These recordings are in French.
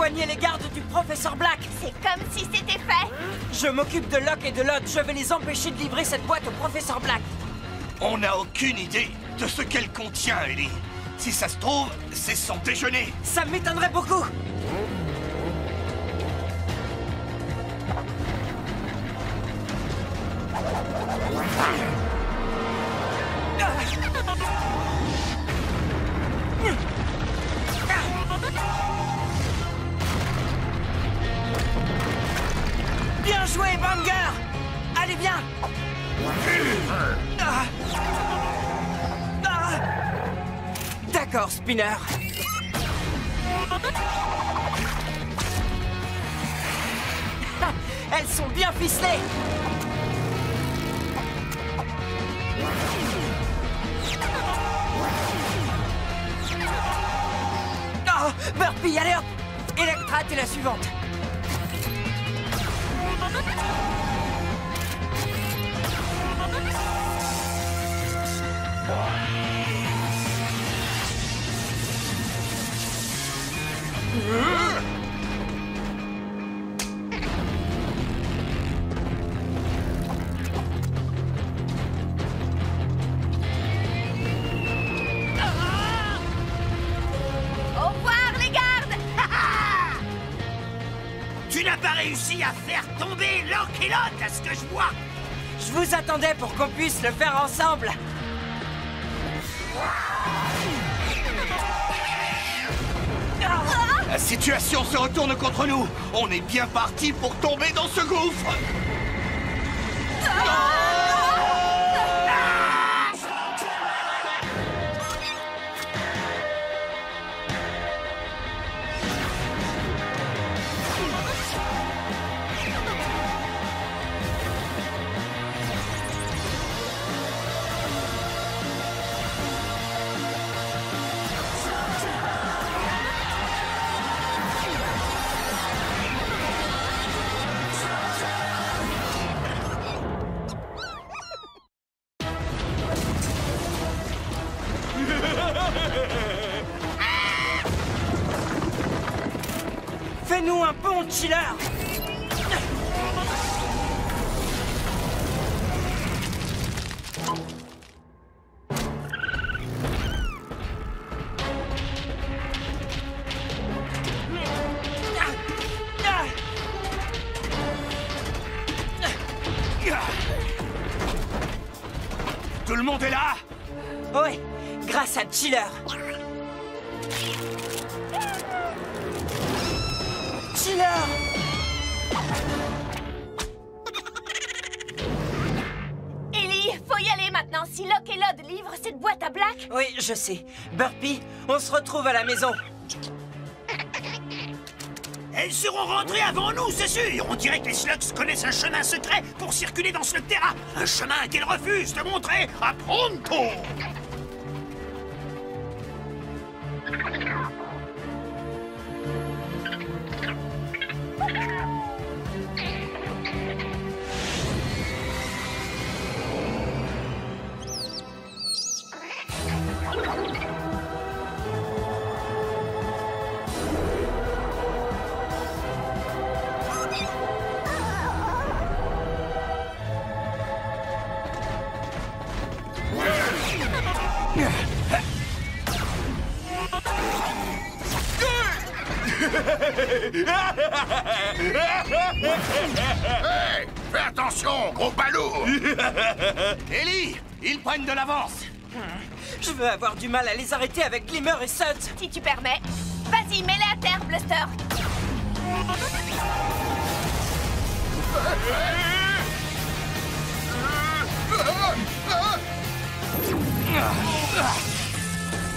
Éloignez les gardes du professeur Black. C'est comme si c'était fait. Je m'occupe de Locke et de Lod. Je vais les empêcher de livrer cette boîte au professeur Black. On n'a aucune idée de ce qu'elle contient, Ellie. Si ça se trouve, c'est son déjeuner. Ça m'étonnerait beaucoup. Bien joué, Banger! Allez, viens! D'accord, Spinner. Elles sont bien ficelées! Oh, Burpee, allez hop! Electra, t'es la suivante. Au revoir, les gardes. Tu n'as pas réussi à faire tomber Locke et Lod, à ce que je vois. Je vous attendais pour qu'on puisse le faire ensemble. La situation se retourne contre nous. On est bien parti pour tomber dans ce gouffre. Fais-nous un pont, Chiller. Tout le monde est là? Oui, grâce à Chiller. Chiller! Ellie, faut y aller maintenant. Si Locke et Lod livrent cette boîte à Black... Oui, je sais. Burpee, on se retrouve à la maison. Elles seront rentrées avant nous, c'est sûr. On dirait que les Slugs connaissent un chemin secret pour circuler dans ce terrain. Un chemin qu'elles refusent de montrer à Pronto. Hey! Fais attention, gros balourd! Ellie, ils prennent de l'avance. Je veux avoir du mal à les arrêter avec Glimmer et Suds. Si tu permets. Vas-y, mets-les à terre, Bluster.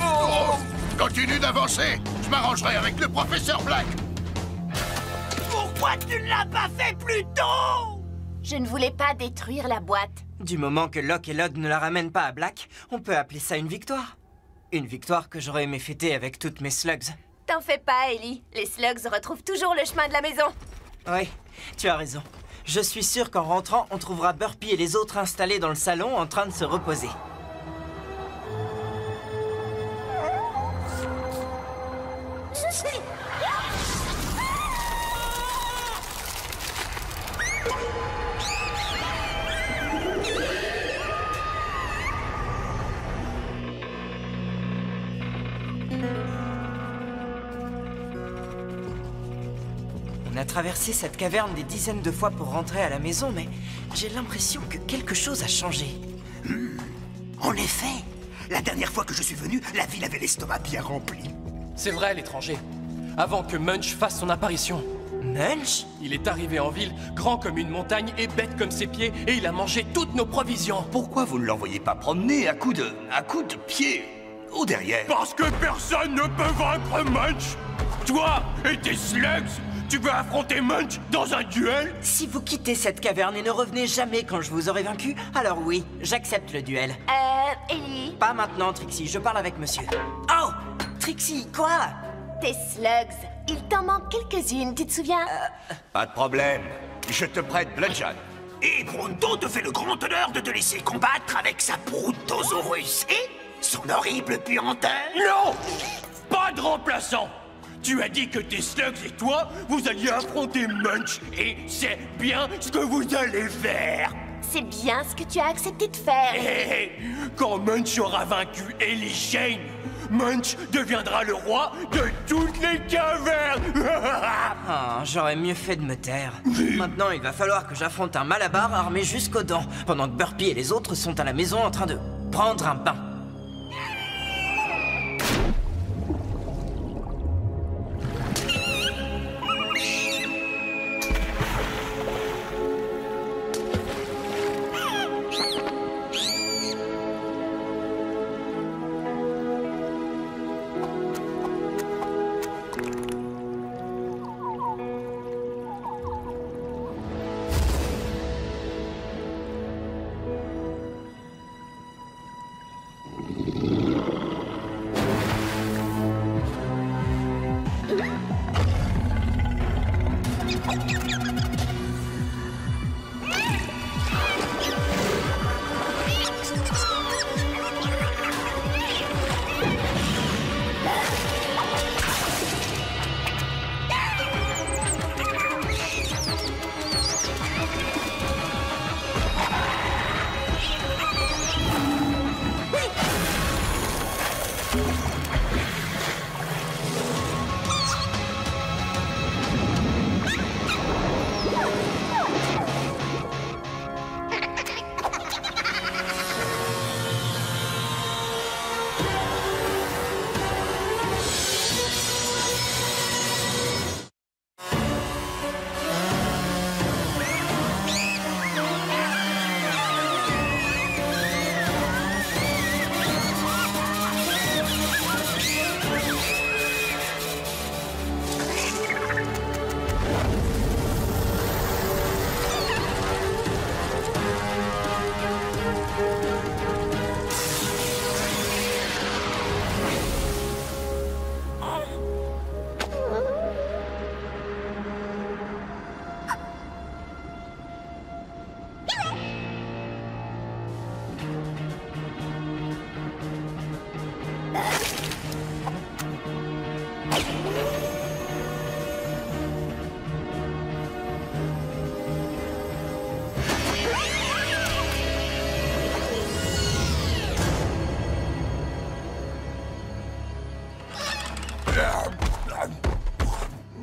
Oh! Continue d'avancer! Je m'arrangerai avec le professeur Black! Pourquoi tu ne l'as pas fait plus tôt? Je ne voulais pas détruire la boîte. Du moment que Locke et Lod ne la ramènent pas à Black, on peut appeler ça une victoire. Une victoire que j'aurais aimé fêter avec toutes mes slugs. T'en fais pas, Ellie. Les slugs retrouvent toujours le chemin de la maison. Oui, tu as raison. Je suis sûr qu'en rentrant, on trouvera Burpee et les autres installés dans le salon en train de se reposer. On a traversé cette caverne des dizaines de fois pour rentrer à la maison, mais j'ai l'impression que quelque chose a changé. En effet, la dernière fois que je suis venu, la ville avait l'estomac bien rempli. C'est vrai, l'étranger. Avant que Munch fasse son apparition. Munch? Il est arrivé en ville, grand comme une montagne et bête comme ses pieds, et il a mangé toutes nos provisions. Pourquoi vous ne l'envoyez pas promener à coups de pied au derrière? Parce que personne ne peut vaincre Munch. Toi et tes slugs, tu veux affronter Munch dans un duel? Si vous quittez cette caverne et ne revenez jamais quand je vous aurai vaincu, alors oui, j'accepte le duel. Ellie, Pas maintenant, Trixie, je parle avec monsieur. Oh! Trixie, quoi? tes slugs, il t'en manque quelques-unes, tu te souviens? Pas de problème. Je te prête Bludgeon. Et Pronto te fait le grand honneur de te laisser combattre avec sa Brontosaurus et son horrible puanteur. Non! Pas de remplaçant. Tu as dit que tes slugs et toi, vous alliez affronter Munch, et c'est bien ce que vous allez faire. C'est bien ce que tu as accepté de faire. Et quand Munch aura vaincu Ellie Shane, Munch deviendra le roi de toutes les cavernes. Ah, j'aurais mieux fait de me taire. Maintenant, il va falloir que j'affronte un Malabar armé jusqu'aux dents, pendant que Burpy et les autres sont à la maison en train de prendre un bain.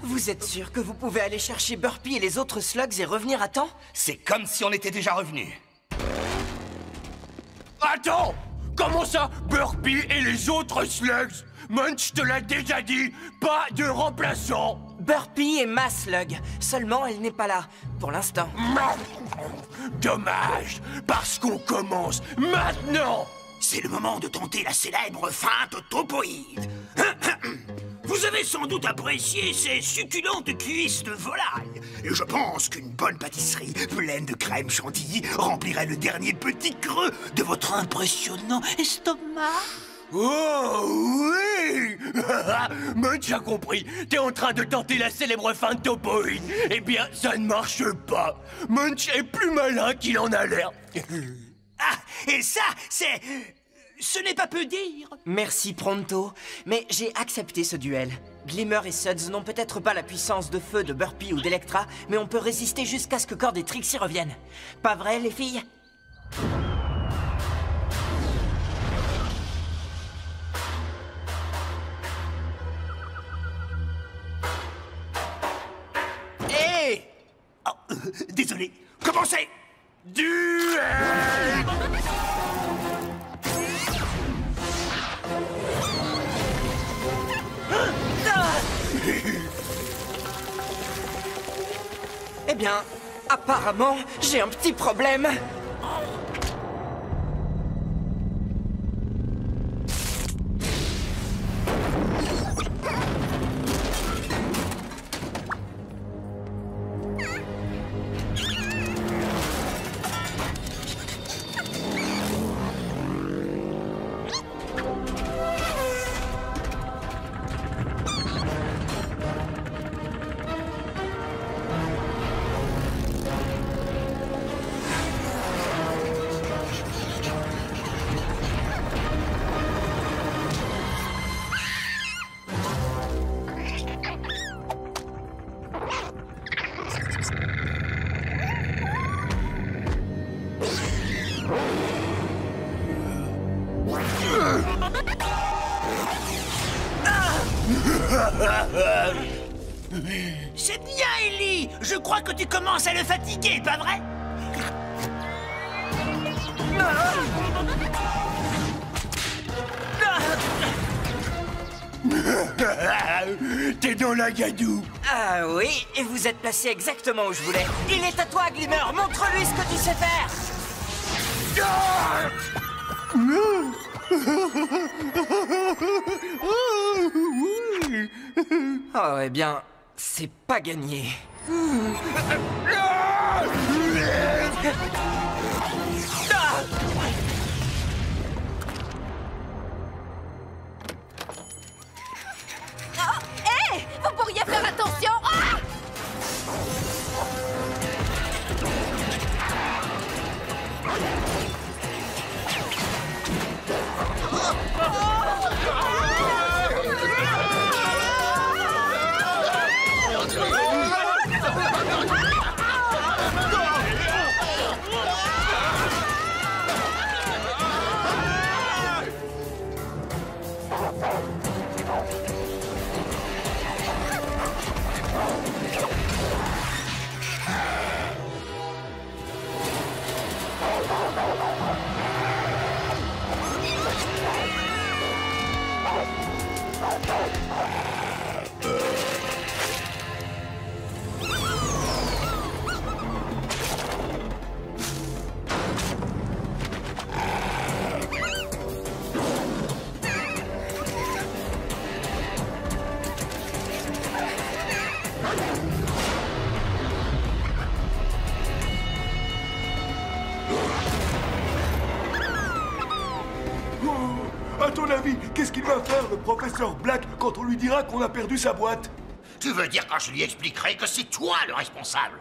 Vous êtes sûr que vous pouvez aller chercher Burpy et les autres slugs et revenir à temps? C'est comme si on était déjà revenus. Attends! Comment ça, Burpy et les autres slugs? Munch te l'a déjà dit, pas de remplaçant. Burpy est ma slug, seulement elle n'est pas là, pour l'instant. Dommage, parce qu'on commence maintenant. C'est le moment de tenter la célèbre feinte topoïde. Vous avez sans doute apprécié ces succulentes cuisses de volaille. Et je pense qu'une bonne pâtisserie pleine de crème chantilly remplirait le dernier petit creux de votre impressionnant estomac. Oh oui. Munch a compris. T'es en train de tenter la célèbre feinte topoïde. Eh bien, ça ne marche pas. Munch est plus malin qu'il en a l'air. Ah, et ça, ce n'est pas peu dire. Merci Pronto, mais j'ai accepté ce duel. Glimmer et Suds n'ont peut-être pas la puissance de feu de Burpy ou d'Electra, mais on peut résister jusqu'à ce que Cord et Trixie reviennent. Pas vrai, les filles? Désolé. Commencez. Duel. Eh bien, apparemment, j'ai un petit problème. C'est bien, Ellie. Je crois que tu commences à le fatiguer, pas vrai? T'es dans la gadoue. Ah oui, et vous êtes placé exactement où je voulais. Il est à toi, Glimmer. Montre-lui ce que tu sais faire. Oh, eh bien, c'est pas gagné. Hé! Vous pourriez faire attention! Ah! À ton avis, qu'est-ce qu'il va faire, le professeur Black, quand on lui dira qu'on a perdu sa boîte? Tu veux dire quand je lui expliquerai que c'est toi le responsable?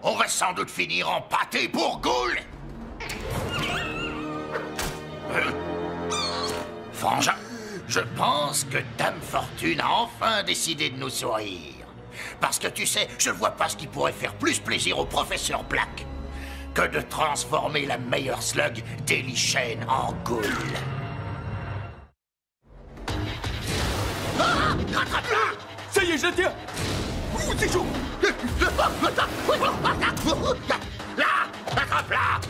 On va sans doute finir en pâté pour Ghoul. Frangin, je pense que Dame Fortune a enfin décidé de nous sourire. Parce que tu sais, je vois pas ce qui pourrait faire plus plaisir au professeur Black que de transformer la meilleure slug d'Ellie Shane en Ghoul. Ah! Rattrape-la! Ça y est, je la tiens! Ouh, c'est chaud! Là! Attrape-la!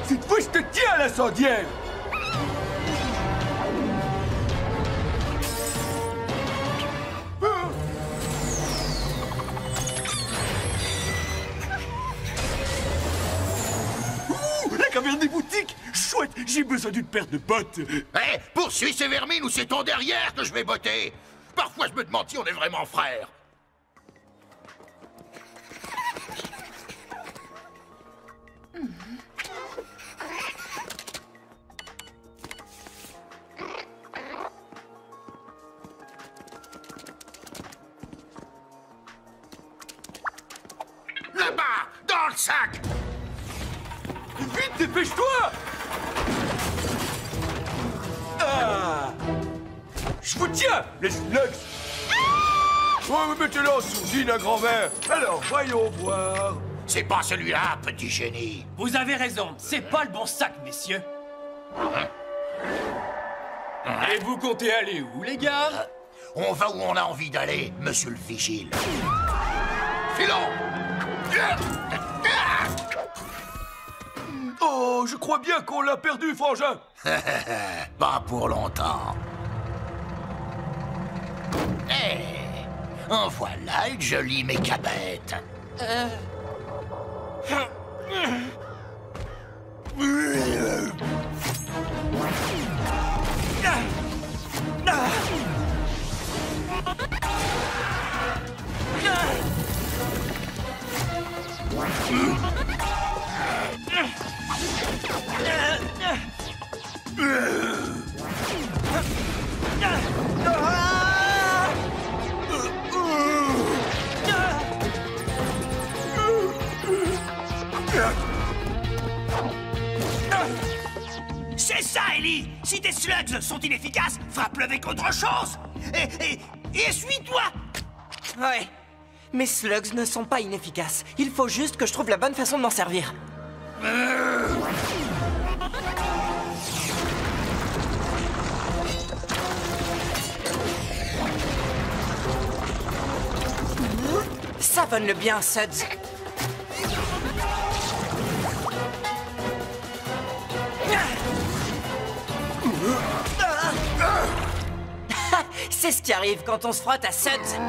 Cette fois, je te tiens, l'incendiaire! La caverne des boutiques! Chouette, j'ai besoin d'une paire de bottes! Hé, poursuis ces vermines ou c'est ton derrière que je vais botter! Parfois, je me demande si on est vraiment frères! Là-bas, dans le sac! Vite, dépêche-toi! Ah! Je vous tiens, les slugs! Ouais, mettez-le en sourdine, un grand verre. Alors, voyons voir. C'est pas celui-là, petit génie. Vous avez raison, c'est pas le bon sac, messieurs. Et vous comptez aller où, les gars? On va où on a envie d'aller, monsieur le vigile. Filons! Oh, je crois bien qu'on l'a perdu, frangin. Pas pour longtemps. En voilà une jolie mécabête. C'est ça, Ellie! Si tes slugs sont inefficaces, frappe-le avec autre chose! Et essuie-toi! Ouais. Mes slugs ne sont pas inefficaces. Il faut juste que je trouve la bonne façon de m'en servir. Savonne-le bien, Suds. C'est ce qui arrive quand on se frotte à Suds.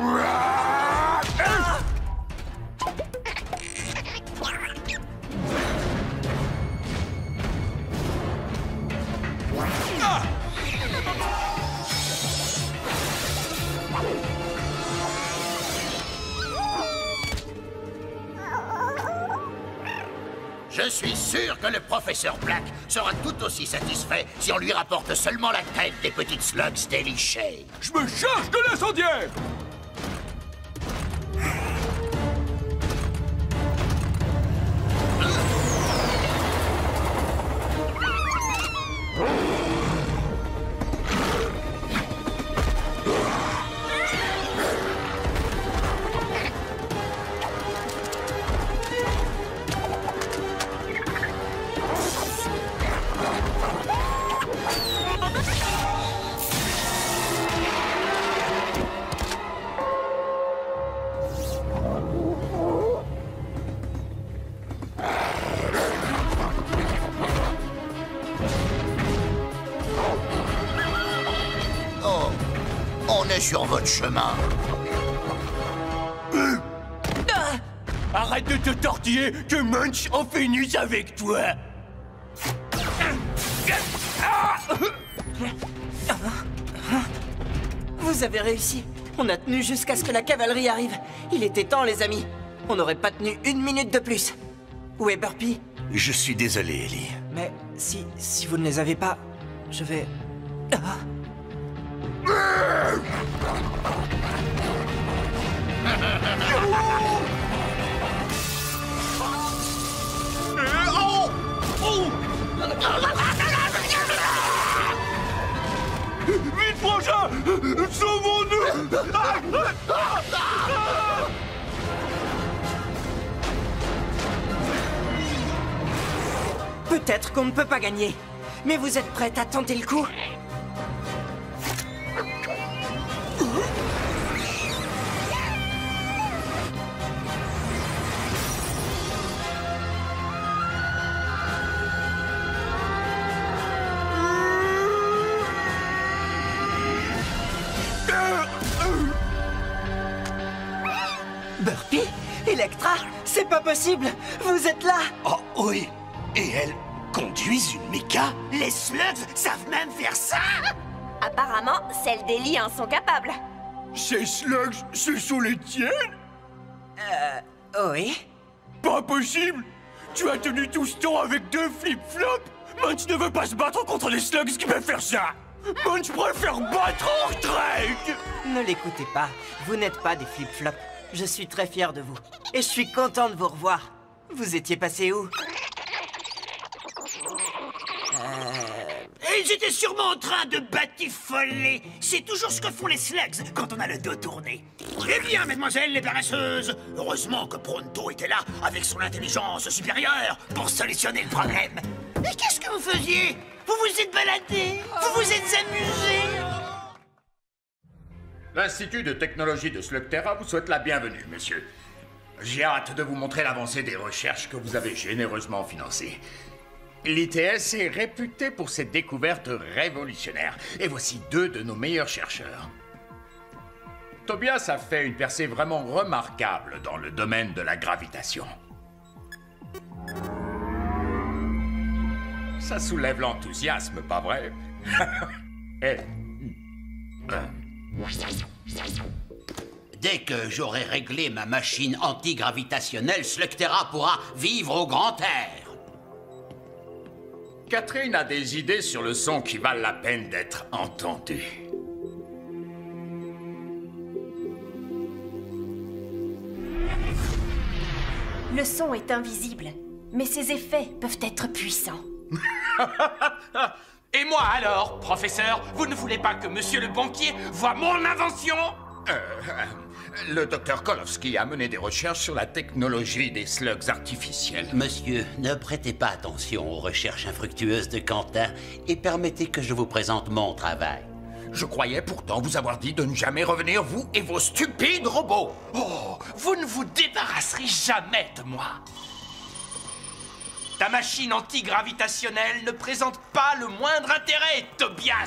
Je suis sûr que le professeur Black sera tout aussi satisfait si on lui rapporte seulement la tête des petites slugs délichées. Je me charge de l'incendiaire. Sur votre chemin. Arrête de te tortiller, que Munch en finisse avec toi. Vous avez réussi. On a tenu jusqu'à ce que la cavalerie arrive. Il était temps, les amis. On n'aurait pas tenu une minute de plus. Où est Burpy? Je suis désolé, Ellie. Mais si vous ne les avez pas, je vais... Ah. Vite, frangin! Sauvons-nous! Peut-être qu'on ne peut pas gagner. Mais vous êtes prête à tenter le coup? Burpy? Electra? C'est pas possible! Vous êtes là! Oh oui. Et elles conduisent une méca? Les slugs savent même faire ça! Apparemment, celles d'Ellie en sont capables. Ces slugs, ce sont les tiennes? Oui? Pas possible! Tu as tenu tout ce temps avec 2 flip-flops? Munch ne veut pas se battre contre les slugs qui peuvent faire ça! Munch préfère battre en retraite! Ne l'écoutez pas. Vous n'êtes pas des flip-flops. Je suis très fier de vous. Et je suis content de vous revoir. Vous étiez passé où? Ils étaient sûrement en train de batifoler. C'est toujours ce que font les slugs quand on a le dos tourné. Eh bien, mesdemoiselles les paresseuses, heureusement que Pronto était là avec son intelligence supérieure pour solutionner le problème. Mais qu'est-ce que vous faisiez? Vous vous êtes baladés? Vous vous êtes amusés? L'Institut de technologie de Slugterra vous souhaite la bienvenue, monsieur. J'ai hâte de vous montrer l'avancée des recherches que vous avez généreusement financées. L'ITS est réputé pour ses découvertes révolutionnaires. Et voici 2 de nos meilleurs chercheurs. Tobias a fait une percée vraiment remarquable dans le domaine de la gravitation. Ça soulève l'enthousiasme, pas vrai? Dès que j'aurai réglé ma machine antigravitationnelle, Slugterra pourra vivre au grand air. Catherine a des idées sur le son qui valent la peine d'être entendues. Le son est invisible, mais ses effets peuvent être puissants. Et moi alors, professeur, vous ne voulez pas que monsieur le banquier voie mon invention? Le docteur Kolowski a mené des recherches sur la technologie des slugs artificiels. Monsieur, ne prêtez pas attention aux recherches infructueuses de Quentin et permettez que je vous présente mon travail. Je croyais pourtant vous avoir dit de ne jamais revenir, vous et vos stupides robots. Oh, vous ne vous débarrasserez jamais de moi. Ta machine antigravitationnelle ne présente pas le moindre intérêt, Tobias.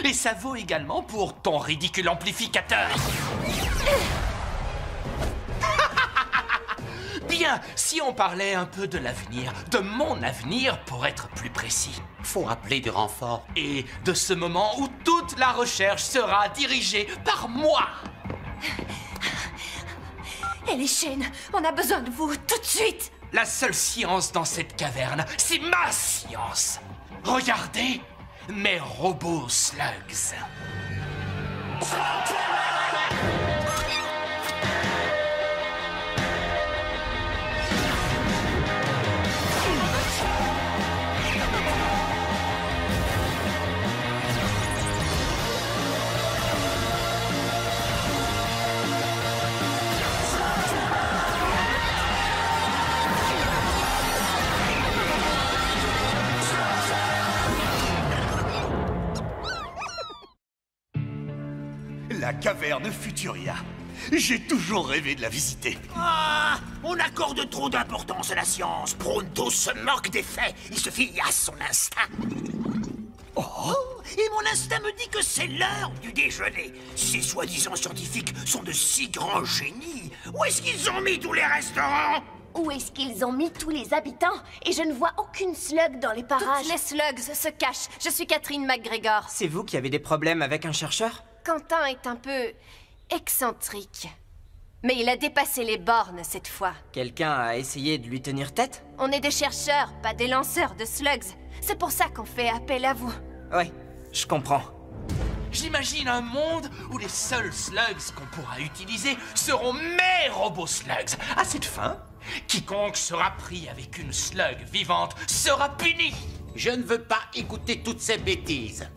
Et ça vaut également pour ton ridicule amplificateur. Bien, si on parlait un peu de l'avenir, de mon avenir pour être plus précis. Faut appeler du renfort. Et de ce moment où toute la recherche sera dirigée par moi. Et les chaînes, on a besoin de vous tout de suite. La seule science dans cette caverne, c'est ma science. Regardez mes robots slugs. La caverne Futuria. J'ai toujours rêvé de la visiter. Ah, on accorde trop d'importance à la science. Pronto se moque des faits. Il se fie à son instinct. Oh, et mon instinct me dit que c'est l'heure du déjeuner. Ces soi-disant scientifiques sont de si grands génies. Où est-ce qu'ils ont mis tous les restaurants? Où est-ce qu'ils ont mis tous les habitants? Et je ne vois aucune slug dans les parages. Toutes les slugs se cachent. Je suis Catherine McGregor. C'est vous qui avez des problèmes avec un chercheur? Quentin est un peu excentrique. Mais il a dépassé les bornes cette fois. Quelqu'un a essayé de lui tenir tête? On est des chercheurs, pas des lanceurs de slugs. C'est pour ça qu'on fait appel à vous. Ouais, je comprends. J'imagine un monde où les seuls slugs qu'on pourra utiliser seront mes robots slugs. À cette fin, quiconque sera pris avec une slug vivante sera puni. Je ne veux pas écouter toutes ces bêtises.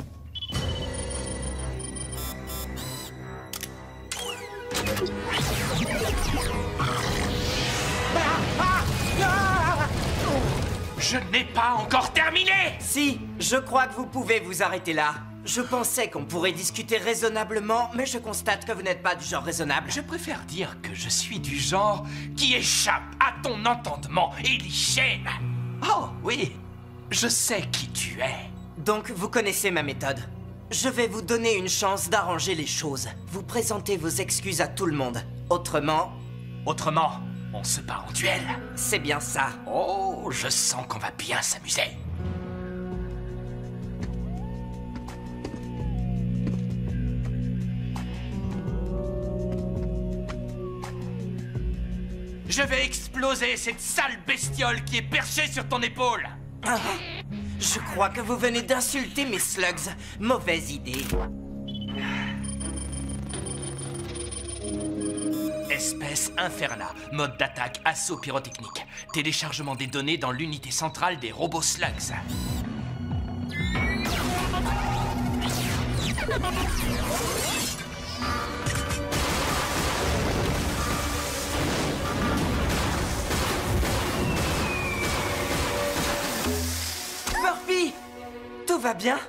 Je n'ai pas encore terminé! Si, je crois que vous pouvez vous arrêter là. Je pensais qu'on pourrait discuter raisonnablement, mais je constate que vous n'êtes pas du genre raisonnable. Je préfère dire que je suis du genre qui échappe à ton entendement et l'hygiène. Oh, oui, je sais qui tu es. Donc, vous connaissez ma méthode. Je vais vous donner une chance d'arranger les choses. Vous présentez vos excuses à tout le monde. Autrement, on se bat en duel. c'est bien ça. Oh, je sens qu'on va bien s'amuser. Je vais exploser cette sale bestiole qui est perchée sur ton épaule. Ah, je crois que vous venez d'insulter mes slugs. Mauvaise idée. Espèce Inferna, mode d'attaque assaut pyrotechnique. Téléchargement des données dans l'unité centrale des robots slugs. Burpy! Tout va bien?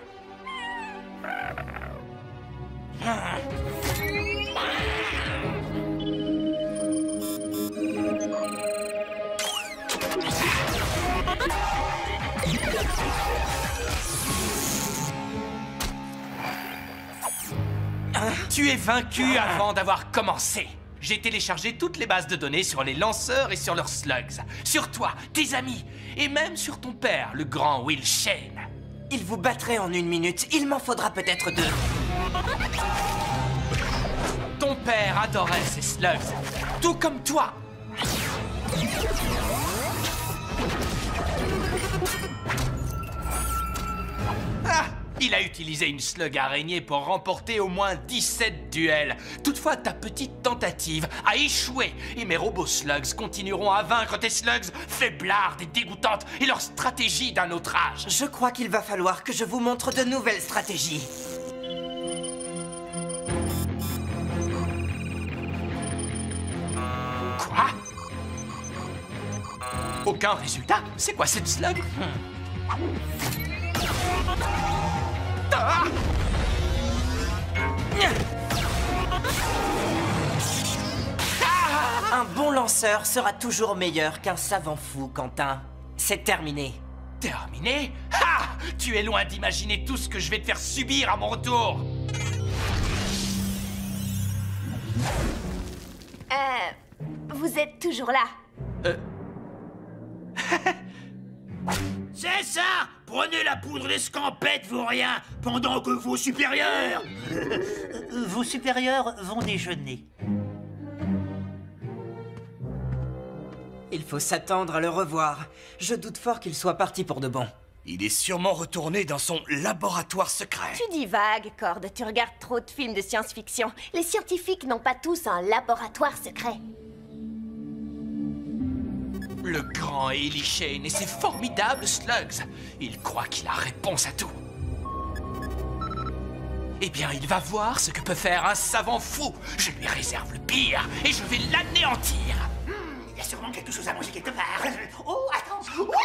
Tu es vaincu avant d'avoir commencé. J'ai téléchargé toutes les bases de données sur les lanceurs et sur leurs slugs. Sur toi, tes amis, et même sur ton père, le grand Will Shane. Il vous battrait en 1 minute. Il m'en faudra peut-être 2. Ton père adorait ces slugs, tout comme toi. Ah! Il a utilisé une slug araignée pour remporter au moins 17 duels. Toutefois, ta petite tentative a échoué. Et mes robots slugs continueront à vaincre tes slugs faiblardes et dégoûtantes et leur stratégie d'un autre âge. Je crois qu'il va falloir que je vous montre de nouvelles stratégies. Quoi? Aucun résultat? C'est quoi cette slug? Ah! Un bon lanceur sera toujours meilleur qu'un savant fou, Quentin. C'est terminé. Terminé? Ah! Tu es loin d'imaginer tout ce que je vais te faire subir à mon retour. Vous êtes toujours là? C'est ça! Prenez la poudre d'escampette, vous rien, pendant que vos supérieurs... Vos supérieurs vont déjeuner. Il faut s'attendre à le revoir. Je doute fort qu'il soit parti pour de bon. Il est sûrement retourné dans son laboratoire secret. Tu dis vague, Cord. Tu regardes trop de films de science-fiction. Les scientifiques n'ont pas tous un laboratoire secret. Le grand Eli Shane et ses formidables slugs. Il croit qu'il a réponse à tout. Eh bien, il va voir ce que peut faire un savant fou. Je lui réserve le pire et je vais l'anéantir. Il y a sûrement quelque chose à manger quelque part. Oh, attends. Oui!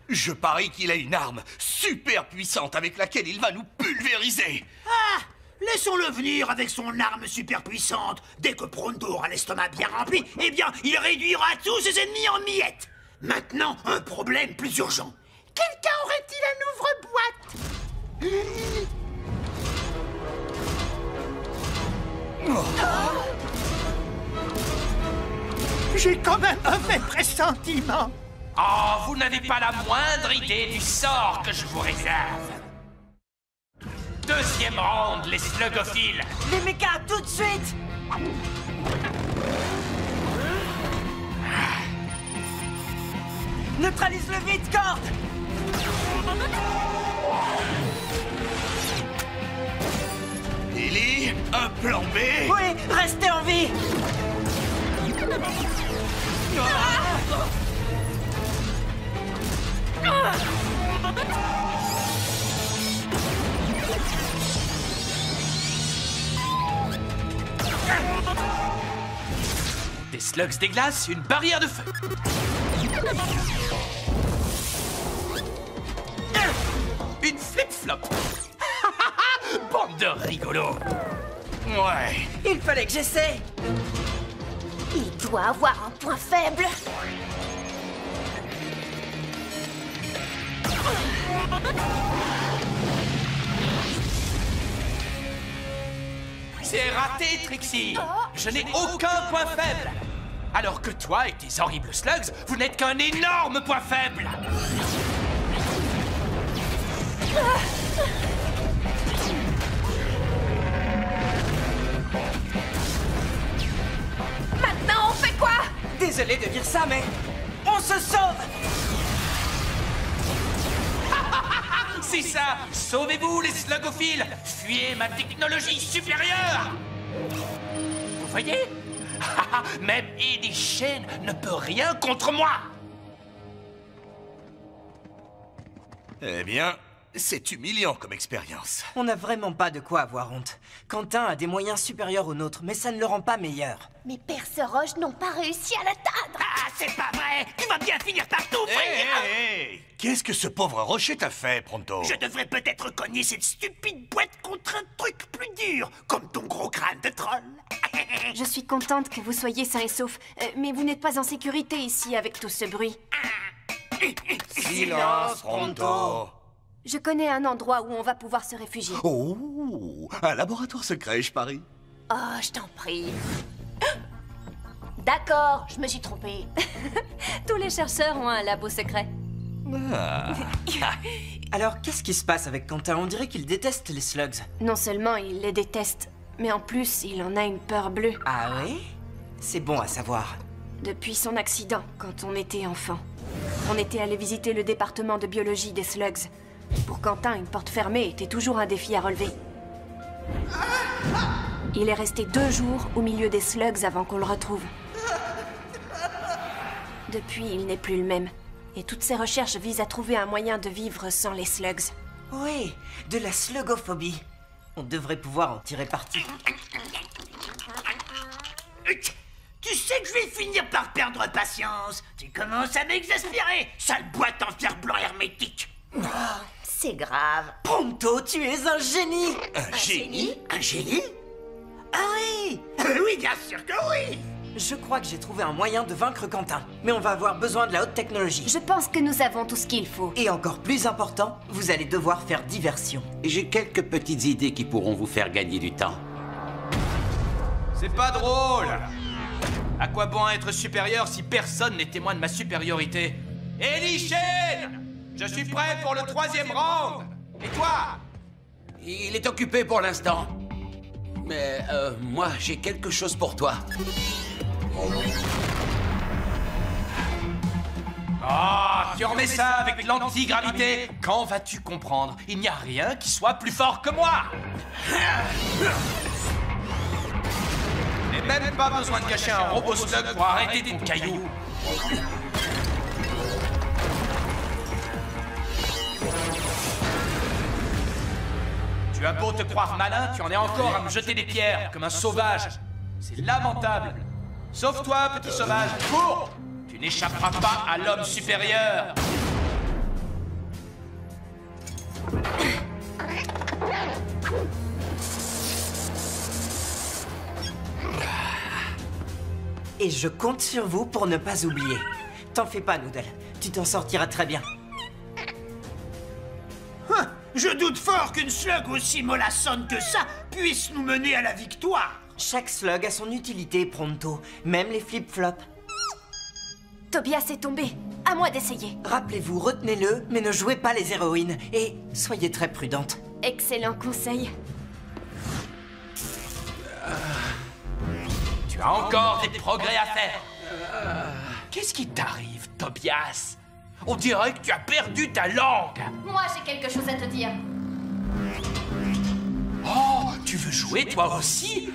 Je parie qu'il a une arme super puissante avec laquelle il va nous pulvériser. Ah! Laissons-le venir avec son arme super puissante. Dès que Pronto aura l'estomac bien rempli, eh bien, il réduira tous ses ennemis en miettes. Maintenant, un problème plus urgent. Quelqu'un aurait-il un ouvre-boîte? J'ai quand même un vrai pressentiment. Oh, vous n'avez pas la moindre idée du sort que je vous réserve. Deuxième round, les slugophiles. Les mechas, tout de suite! Neutralise-le vite, Cord! Eli, un plan B? Oui, restez en vie! Des slugs des glaces, une barrière de feu. Une flip-flop. Bande de rigolos. Ouais. Il fallait que j'essaie! Il doit avoir un point faible. C'est raté, Trixie. Je n'ai aucun point faible. Alors que toi et tes horribles slugs, vous n'êtes qu'un énorme point faible. Maintenant, on fait quoi? Désolé de dire ça, mais on se sauve! C'est ça. Sauvez-vous, les slugophiles. Fuyez ma technologie supérieure. voyez? Même Eddie Shane ne peut rien contre moi. Eh bien, c'est humiliant comme expérience. On n'a vraiment pas de quoi avoir honte. Quentin a des moyens supérieurs aux nôtres, mais ça ne le rend pas meilleur. Mes perce-roches n'ont pas réussi à l'atteindre. Ah, c'est pas vrai! Tu vas bien finir par t'ouvrir! Hé, qu'est-ce que ce pauvre rocher t'a fait, Pronto? Je devrais peut-être cogner cette stupide boîte contre un truc plus dur, comme ton gros crâne de troll. Je suis contente que vous soyez sains et saufs, mais vous n'êtes pas en sécurité ici avec tout ce bruit. Silence, Pronto! Je connais un endroit où on va pouvoir se réfugier. Oh, un laboratoire secret, je parie. Oh, je t'en prie. D'accord, je me suis trompée. Tous les chercheurs ont un labo secret. Ah. Alors, qu'est-ce qui se passe avec Quentin? On dirait qu'il déteste les slugs. Non seulement il les déteste, mais en plus, il en a une peur bleue. Ah oui? C'est bon à savoir. Depuis son accident, quand on était enfant. On était allé visiter le département de biologie des slugs. Pour Quentin, une porte fermée était toujours un défi à relever. Il est resté 2 jours au milieu des slugs avant qu'on le retrouve. Depuis, il n'est plus le même. Et toutes ses recherches visent à trouver un moyen de vivre sans les slugs. Oui, de la slugophobie. On devrait pouvoir en tirer parti. Tu sais que je vais finir par perdre patience. Tu commences à m'exaspérer, sale boîte en fer blanc hermétique. C'est grave. Pronto, tu es un génie! Un génie? Un génie? Ah oui! Oui, bien sûr que oui! Je crois que j'ai trouvé un moyen de vaincre Quentin. Mais on va avoir besoin de la haute technologie. Je pense que nous avons tout ce qu'il faut. Et encore plus important, vous allez devoir faire diversion. J'ai quelques petites idées qui pourront vous faire gagner du temps. C'est pas drôle. À quoi bon être supérieur si personne n'est témoin de ma supériorité? Eddie Shane! Je suis prêt pour le 3e round. Et toi? Il est occupé pour l'instant. Mais moi, j'ai quelque chose pour toi. Ah, tu remets ça avec l'antigravité? Quand vas-tu comprendre? Il n'y a rien qui soit plus fort que moi. Et même pas besoin de cacher un robot slug pour arrêter ton caillou. Tu as beau te croire malin, tu en es encore à me jeter des pierres, comme un sauvage. C'est lamentable. Sauve-toi, petit sauvage, cours! Tu n'échapperas pas à l'homme supérieur. Et je compte sur vous pour ne pas oublier. T'en fais pas, Noodle. Tu t'en sortiras très bien. Je doute fort qu'une slug aussi mollassonne que ça puisse nous mener à la victoire. Chaque slug a son utilité, Pronto. Même les flip-flops. Tobias est tombé. À moi d'essayer. Rappelez-vous, retenez-le, mais ne jouez pas les héroïnes. Et soyez très prudente. Excellent conseil. Tu as encore des progrès à faire. Qu'est-ce qui t'arrive, Tobias? On dirait que tu as perdu ta langue. Moi, j'ai quelque chose à te dire. Oh, tu veux jouer toi aussi?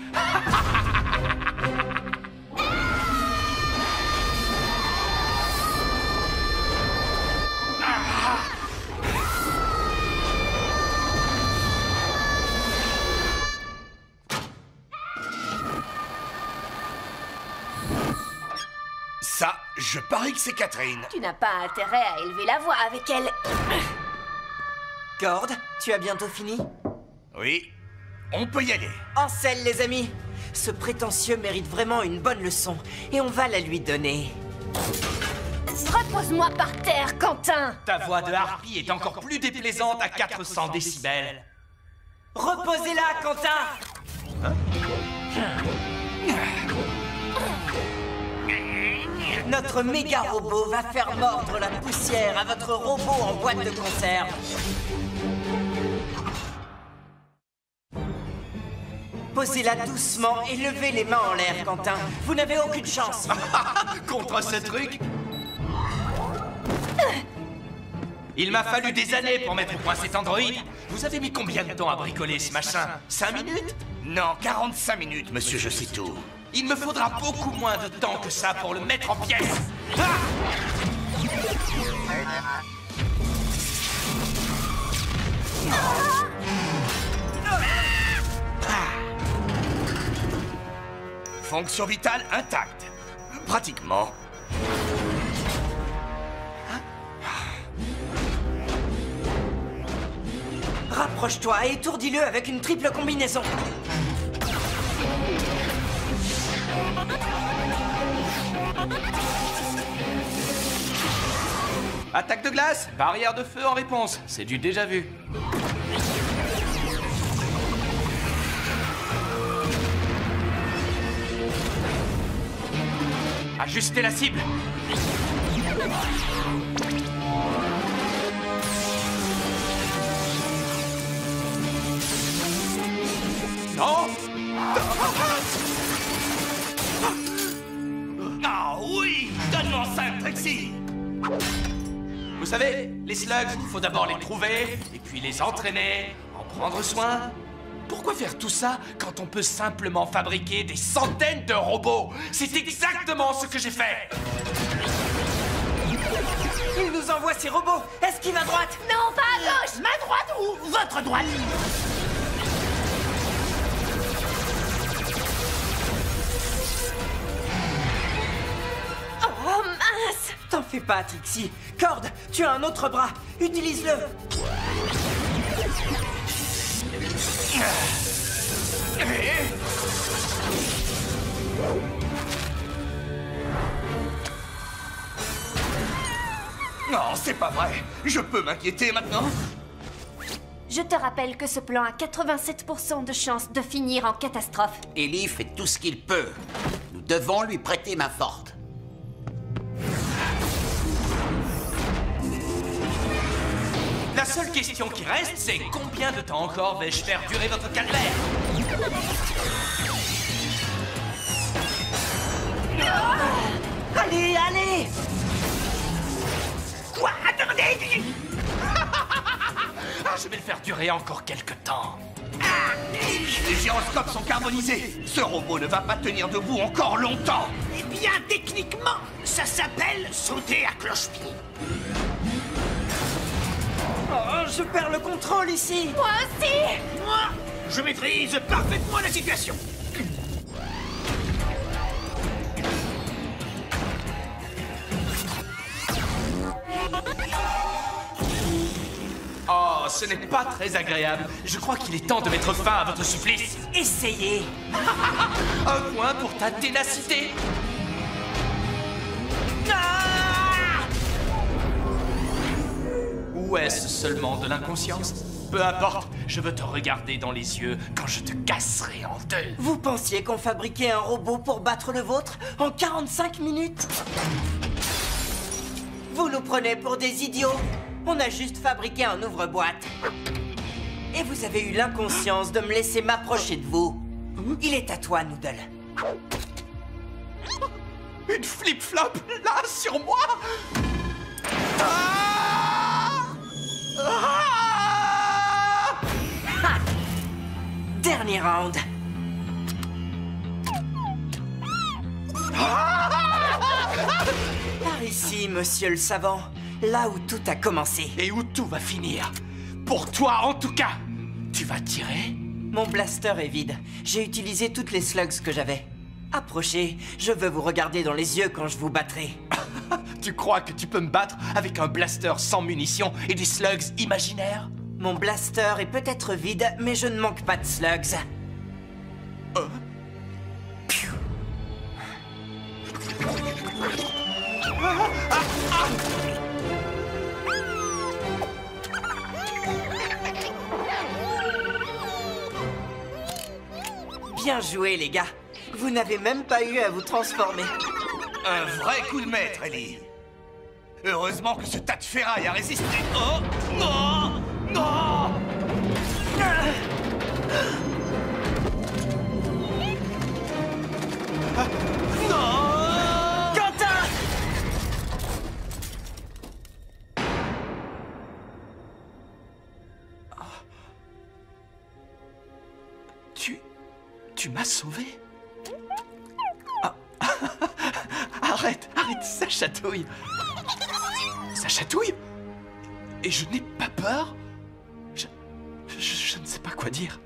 Ça, je parie que c'est Catherine. Tu n'as pas intérêt à élever la voix avec elle. Cord, tu as bientôt fini? Oui, on peut y aller. En selle, les amis. Ce prétentieux mérite vraiment une bonne leçon. Et on va la lui donner. Repose-moi par terre, Quentin. Ta voix de harpie est encore plus déplaisante à 400 décibels. Reposez-la, Quentin! Notre méga robot va faire mordre la poussière à votre robot en boîte de conserve. Posez-la doucement et levez les mains en l'air, Quentin. Vous n'avez aucune chance. Contre ce truc? Il m'a fallu des années pour mettre au point cet androïde. Vous avez mis combien de temps à bricoler ce machin? 5 minutes? Non, 45 minutes, monsieur, je sais tout. Il me faudra beaucoup moins de temps que ça pour le mettre en pièces. Fonction vitale intacte. Pratiquement. Rapproche-toi et étourdis-le avec une triple combinaison. Attaque de glace, barrière de feu en réponse. C'est du déjà vu. Ajustez la cible. Non. Ah oui! Donne-moi ça, Trixie! Vous savez, les slugs, il faut d'abord les trouver, et puis les entraîner, en prendre soin. Pourquoi faire tout ça quand on peut simplement fabriquer des centaines de robots? C'est exactement ce que j'ai fait! Il nous envoie ses robots. Esquive à droite. Non, pas à gauche! Ma droite ou votre droite? Oh, mince! T'en fais pas, Trixie. Cord, tu as un autre bras. Utilise-le. Non, c'est pas vrai. Je peux m'inquiéter maintenant? Je te rappelle que ce plan a 87% de chance de finir en catastrophe. Ellie fait tout ce qu'il peut. Nous devons lui prêter main forte. La seule question qui reste, c'est combien de temps encore vais-je faire durer votre calvaire? Allez, allez. Quoi? Attendez! Ah, je vais le faire durer encore quelques temps. Les gyroscopes sont carbonisés. Ce robot ne va pas tenir debout encore longtemps. Eh bien, techniquement, ça s'appelle sauter à cloche-pied. Oh, je perds le contrôle ici. Moi aussi! Moi, je maîtrise parfaitement la situation. Oh, ce n'est pas très agréable. Je crois qu'il est temps de mettre fin à votre supplice. Essayez. Un point pour ta ténacité. Ou est-ce seulement de l'inconscience? Peu importe, je veux te regarder dans les yeux quand je te casserai en deux. Vous pensiez qu'on fabriquait un robot pour battre le vôtre en 45 minutes? Vous nous prenez pour des idiots. On a juste fabriqué un ouvre-boîte. Et vous avez eu l'inconscience de me laisser m'approcher de vous. Il est à toi, Noodle. Une flip-flop là sur moi? Dernier round. Par ici, monsieur le savant. Là où tout a commencé. Et où tout va finir. Pour toi, en tout cas. Tu vas tirer? Mon blaster est vide. J'ai utilisé toutes les slugs que j'avais. Approchez, je veux vous regarder dans les yeux quand je vous battrai. Tu crois que tu peux me battre avec un blaster sans munitions et des slugs imaginaires? Mon blaster est peut-être vide, mais je ne manque pas de slugs. Bien joué, les gars. Vous n'avez même pas eu à vous transformer. Un vrai coup de maître, Ellie. Heureusement que ce tas de ferraille a résisté. Oh! Non! Non! Non! Quentin! Tu m'as sauvé? Arrête, ça chatouille. Ça chatouille? Et je n'ai pas peur? Je ne sais pas quoi dire.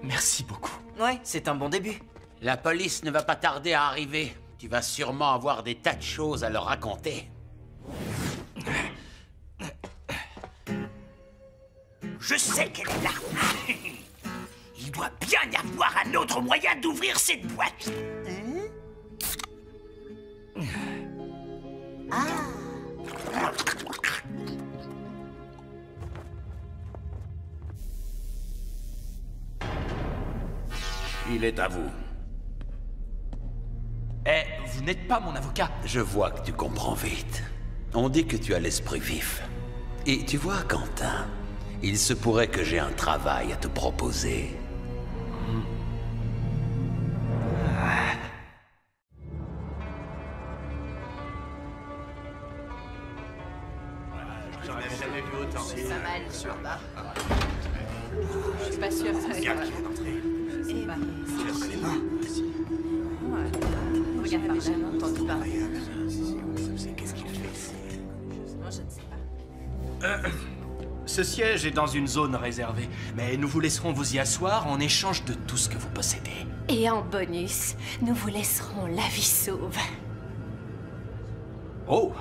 Merci beaucoup. Ouais, c'est un bon début. La police ne va pas tarder à arriver. Tu vas sûrement avoir des tas de choses à leur raconter. Je sais qu'elle est là. Il doit bien y avoir un autre moyen d'ouvrir cette boîte. Il est à vous. Eh, vous n'êtes pas mon avocat. Je vois que tu comprends vite. On dit que tu as l'esprit vif. Et tu vois, Quentin, il se pourrait que j'ai un travail à te proposer. Jamais vu autant. C'est pas mal, je suis pas sûre que ça va être. Je sais pas. Tu la connais pas? Ouais. Regarde par là, j'ai entendu parler. Qu'est-ce qu'il fait? Moi, je ne sais pas. Ce siège est dans une zone réservée, mais nous vous laisserons vous y asseoir en échange de tout ce que vous possédez. Et en bonus, nous vous laisserons la vie sauve. Oh,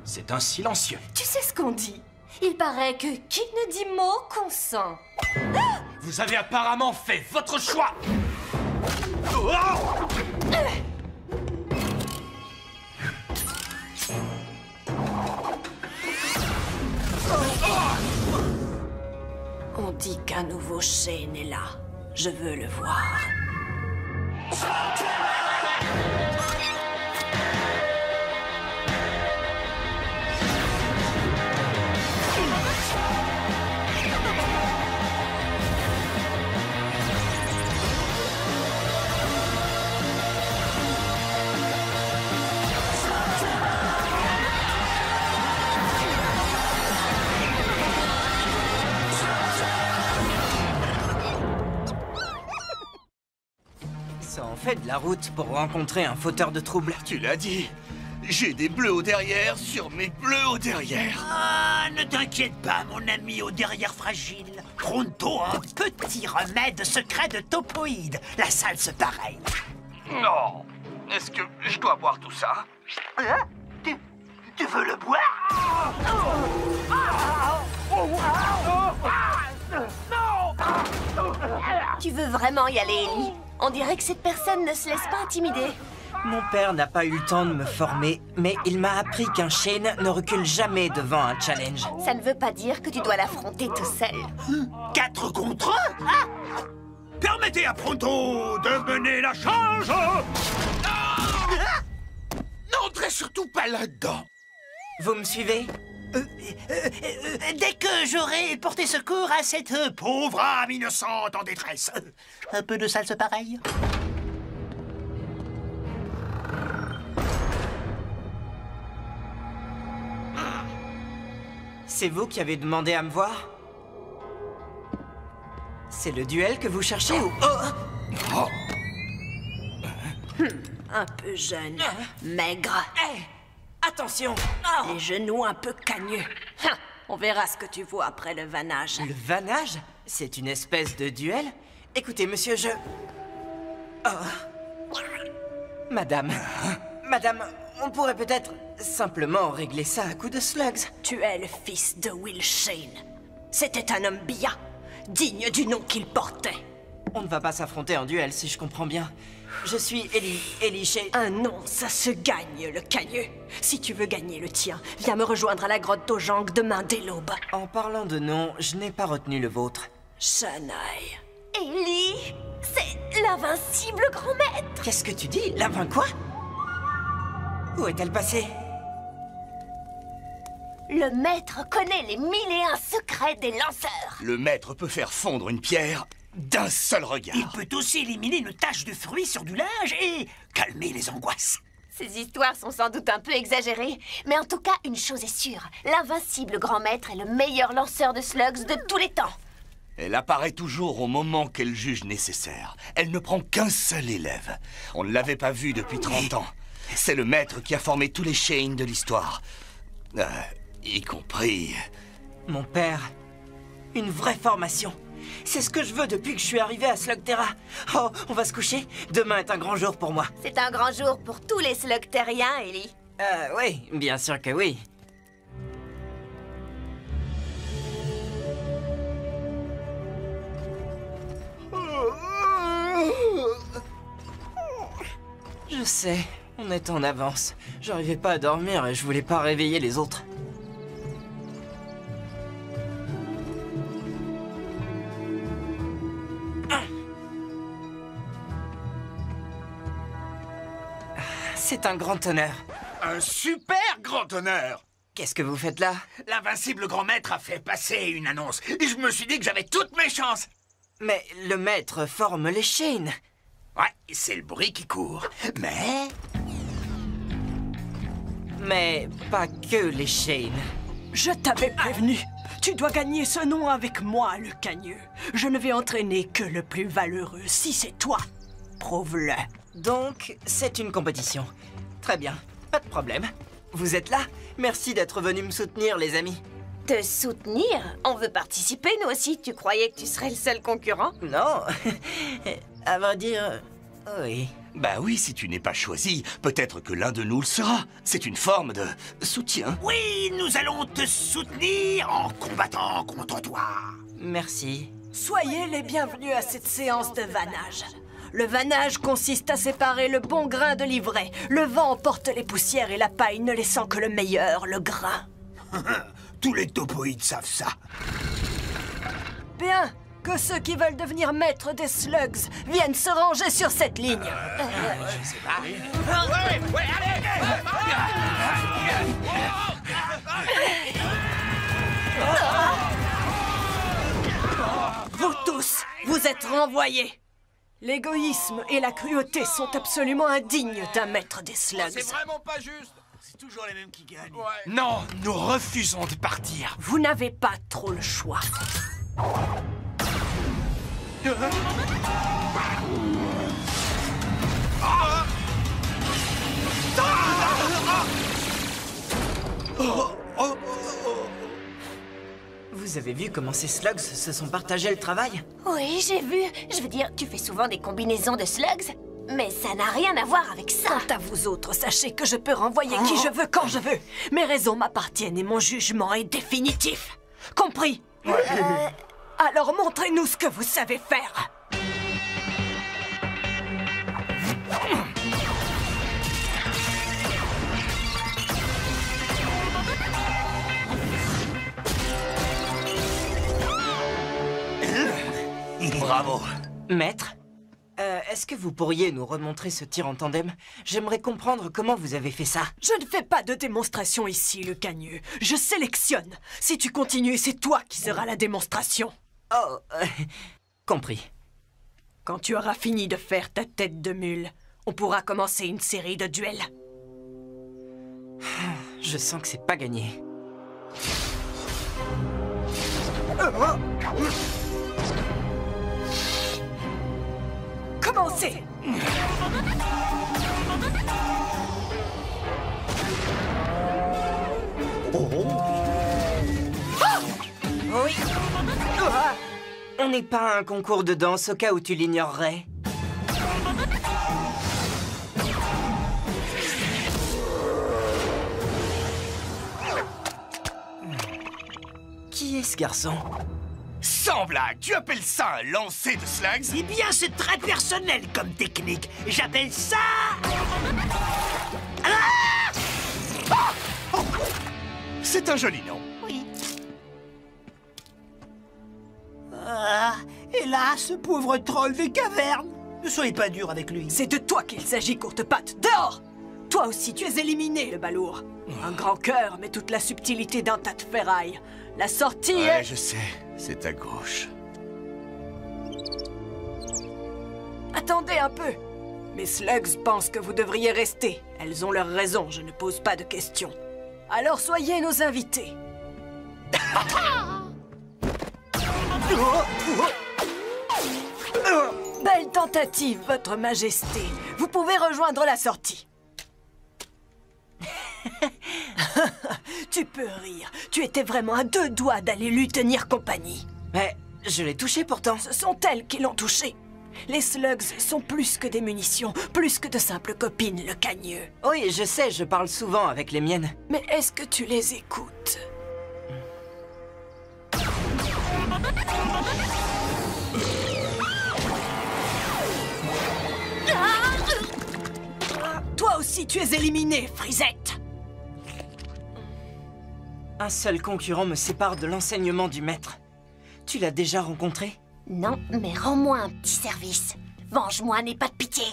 c'est un silencieux. Tu sais ce qu'on dit? Il paraît que qui ne dit mot consent. Vous avez apparemment fait votre choix. On dit qu'un nouveau Shane est là. Je veux le voir. Ça en fait de la route pour rencontrer un fauteur de troubles. Tu l'as dit. J'ai des bleus au derrière sur mes bleus au derrière. Ah, ne t'inquiète pas, mon ami au derrière fragile. Pronto, un petit remède secret de topoïde. La salse pareille. Non. Est-ce que je dois boire tout ça? Hein? Tu veux le boire? Tu veux vraiment y aller, Ellie? On dirait que cette personne ne se laisse pas intimider. Mon père n'a pas eu le temps de me former, mais il m'a appris qu'un Shane ne recule jamais devant un challenge. Ça ne veut pas dire que tu dois l'affronter tout seul. 4 contre 1? Permettez à Pronto de mener la charge. N'entrez surtout pas là-dedans. Vous me suivez? Dès que j'aurai porté secours à cette pauvre âme innocente en détresse. Un peu de salse pareille. C'est vous qui avez demandé à me voir? C'est le duel que vous cherchez ou... Oh! Un peu jeune, maigre, Hey! Attention! Oh! les genoux un peu cagneux. On verra ce que tu vois après le vannage. Le vannage? C'est une espèce de duel? Écoutez, monsieur, je... Oh. Madame, on pourrait peut-être simplement régler ça à coups de slugs. Tu es le fils de Will Shane. C'était un homme bien, digne du nom qu'il portait. On ne va pas s'affronter en duel, si je comprends bien. Je suis Ellie Shane. Un nom, ça se gagne, le cagneux. Si tu veux gagner le tien, viens me rejoindre à la grotte d'Ojang demain dès l'aube. En parlant de nom, je n'ai pas retenu le vôtre. Shanaï. Ellie, c'est l'invincible grand maître. Qu'est-ce que tu dis? Quoi? Où est-elle passée? Le maître connaît les 1001 secrets des lanceurs. Le maître peut faire fondre une pierre d'un seul regard. Il peut aussi éliminer une tache de fruits sur du linge et calmer les angoisses. Ces histoires sont sans doute un peu exagérées, mais en tout cas, une chose est sûre. L'invincible grand maître est le meilleur lanceur de slugs de tous les temps. Elle apparaît toujours au moment qu'elle juge nécessaire. Elle ne prend qu'un seul élève. On ne l'avait pas vu depuis 30 ans. C'est le maître qui a formé tous les Shane de l'histoire. Y compris... Mon père. Une vraie formation. C'est ce que je veux depuis que je suis arrivé à Slugterra. Oh, on va se coucher? Demain est un grand jour pour moi. C'est un grand jour pour tous les Slugteriens, Ellie. Oui, bien sûr que oui. Je sais, on est en avance. J'arrivais pas à dormir et je voulais pas réveiller les autres. C'est un grand honneur. Un super grand honneur! Qu'est-ce que vous faites là? L'invincible grand maître a fait passer une annonce et je me suis dit que j'avais toutes mes chances. Mais le maître forme les Shane. Ouais, c'est le bruit qui court. Mais pas que les Shane. Je t'avais prévenu. Tu dois gagner ce nom avec moi, le cagneux. Je ne vais entraîner que le plus valeureux. Si c'est toi, prouve-le. Donc, c'est une compétition. Très bien, pas de problème. Vous êtes là? Merci d'être venus me soutenir, les amis. Te soutenir? On veut participer, nous aussi. Tu croyais que tu serais le seul concurrent? Non. À vrai dire, oui. Bah oui, si tu n'es pas choisi, peut-être que l'un de nous le sera. C'est une forme de soutien. Oui, nous allons te soutenir en combattant contre toi. Merci. Soyez les bienvenus à cette séance de vannage. Le vannage consiste à séparer le bon grain de l'ivraie. Le vent emporte les poussières et la paille ne laissant que le meilleur, le grain. Tous les topoïdes savent ça. Bien, que ceux qui veulent devenir maîtres des slugs viennent se ranger sur cette ligne. Je sais pas. Ouais, allez! Vous tous, vous êtes renvoyés. L'égoïsme et la cruauté sont absolument indignes d'un maître des slugs. C'est vraiment pas juste. C'est toujours les mêmes qui gagnent. Non, nous refusons de partir. Vous n'avez pas trop le choix. Vous avez vu comment ces slugs se sont partagés le travail? Oui, j'ai vu. Je veux dire, tu fais souvent des combinaisons de slugs, mais ça n'a rien à voir avec ça. Quant à vous autres, sachez que je peux renvoyer qui je veux quand je veux. Mes raisons m'appartiennent et mon jugement est définitif. Compris? Alors montrez-nous ce que vous savez faire. Bravo. Maître, est-ce que vous pourriez nous remontrer ce tir en tandem? J'aimerais comprendre comment vous avez fait ça. Je ne fais pas de démonstration ici, le cagneux. Je sélectionne. Si tu continues, c'est toi qui seras la démonstration. Oh, compris. Quand tu auras fini de faire ta tête de mule, on pourra commencer une série de duels. Je sens que c'est pas gagné. Commencez! Oui. On n'est pas à un concours de danse au cas où tu l'ignorerais. Qui est ce garçon? Sans blague, tu appelles ça un lancer de slugs? Eh bien, c'est très personnel comme technique. J'appelle ça... C'est un joli nom. Oui. Hélas, ce pauvre troll des cavernes. Ne soyez pas dur avec lui. C'est de toi qu'il s'agit, courte-patte. Dehors! Toi aussi, tu es éliminé, le balourd. Un grand cœur, mais toute la subtilité d'un tas de ferraille. La sortie Ouais, est... je sais. C'est à gauche. Attendez un peu. Mes slugs pensent que vous devriez rester. Elles ont leurs raisons, je ne pose pas de questions. Alors soyez nos invités. Belle tentative, Votre Majesté. Vous pouvez rejoindre la sortie. Tu peux rire. Tu étais vraiment à 2 doigts d'aller lui tenir compagnie. Mais je l'ai touché pourtant. Ce sont elles qui l'ont touché. Les slugs sont plus que des munitions, plus que de simples copines, le cagneux. Oui, je sais, je parle souvent avec les miennes. Mais est-ce que tu les écoutes? Toi aussi, tu es éliminée, Frisette. Un seul concurrent me sépare de l'enseignement du maître. Tu l'as déjà rencontré? Non, mais rends-moi un petit service. Venge-moi, n'aie pas de pitié.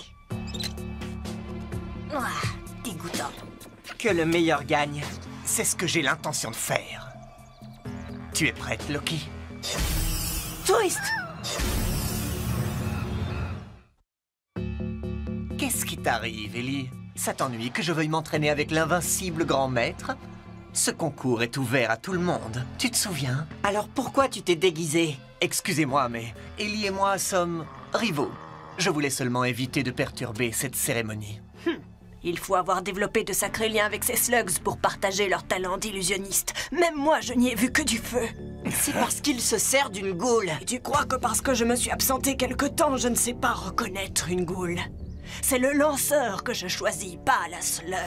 Ah, dégoûtant. Que le meilleur gagne. C'est ce que j'ai l'intention de faire. Tu es prête, Loki? Twist! Qu'est-ce qui t'arrive, Ellie? Ça t'ennuie que je veuille m'entraîner avec l'invincible grand maître? Ce concours est ouvert à tout le monde, tu te souviens? Alors pourquoi tu t'es déguisé? Excusez-moi, mais Ellie et moi sommes rivaux. Je voulais seulement éviter de perturber cette cérémonie. Il faut avoir développé de sacrés liens avec ces slugs pour partager leur talent d'illusionniste. Même moi, je n'y ai vu que du feu. C'est parce qu'il se sert d'une goule. Et tu crois que parce que je me suis absenté quelque temps, je ne sais pas reconnaître une goule? C'est le lanceur que je choisis, pas la slug.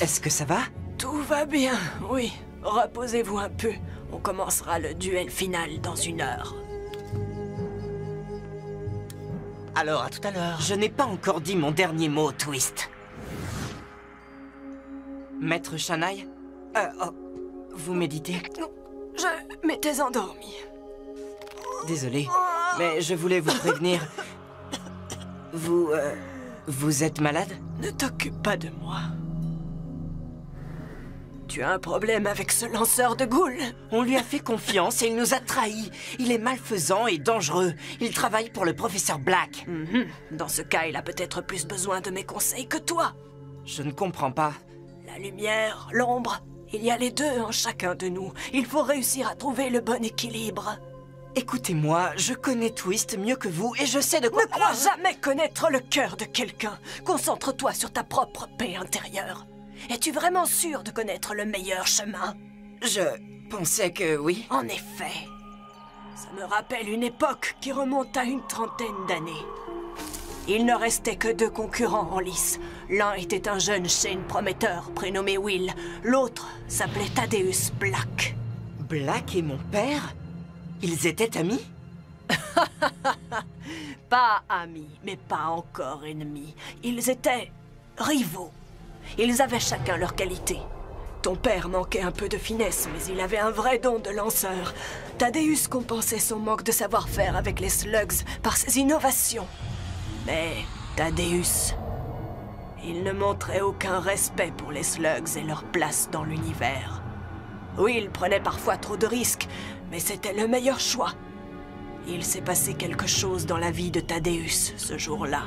Est-ce que ça va? Tout va bien, oui. Reposez-vous un peu. On commencera le duel final dans 1 heure. Alors, à tout à l'heure. Je n'ai pas encore dit mon dernier mot, Twist. Maître Shanaï? Vous méditez? Je m'étais endormi. Désolé, mais je voulais vous prévenir. Vous êtes malade? Ne t'occupe pas de moi. Tu as un problème avec ce lanceur de goules? On lui a fait confiance et il nous a trahis. Il est malfaisant et dangereux. Il travaille pour le professeur Black. Dans ce cas, il a peut-être plus besoin de mes conseils que toi. Je ne comprends pas. La lumière, l'ombre, il y a les deux en chacun de nous. Il faut réussir à trouver le bon équilibre. Écoutez-moi, je connais Twist mieux que vous et je sais de quoi... Ne crois jamais connaître le cœur de quelqu'un. Concentre-toi sur ta propre paix intérieure. Es-tu vraiment sûr de connaître le meilleur chemin? Je pensais que oui. En effet. Ça me rappelle une époque qui remonte à une trentaine d'années. Il ne restait que 2 concurrents en lice. L'un était un jeune Shane prometteur prénommé Will. L'autre s'appelait Thaddeus Black. Black et mon père? Ils étaient amis? Pas amis, mais pas encore ennemis. Ils étaient rivaux. Ils avaient chacun leur qualité. Ton père manquait un peu de finesse, mais il avait un vrai don de lanceur. Thaddeus compensait son manque de savoir-faire avec les slugs par ses innovations. Mais Thaddeus, il ne montrait aucun respect pour les slugs et leur place dans l'univers. Oui, il prenait parfois trop de risques, mais c'était le meilleur choix. Il s'est passé quelque chose dans la vie de Thaddeus ce jour-là.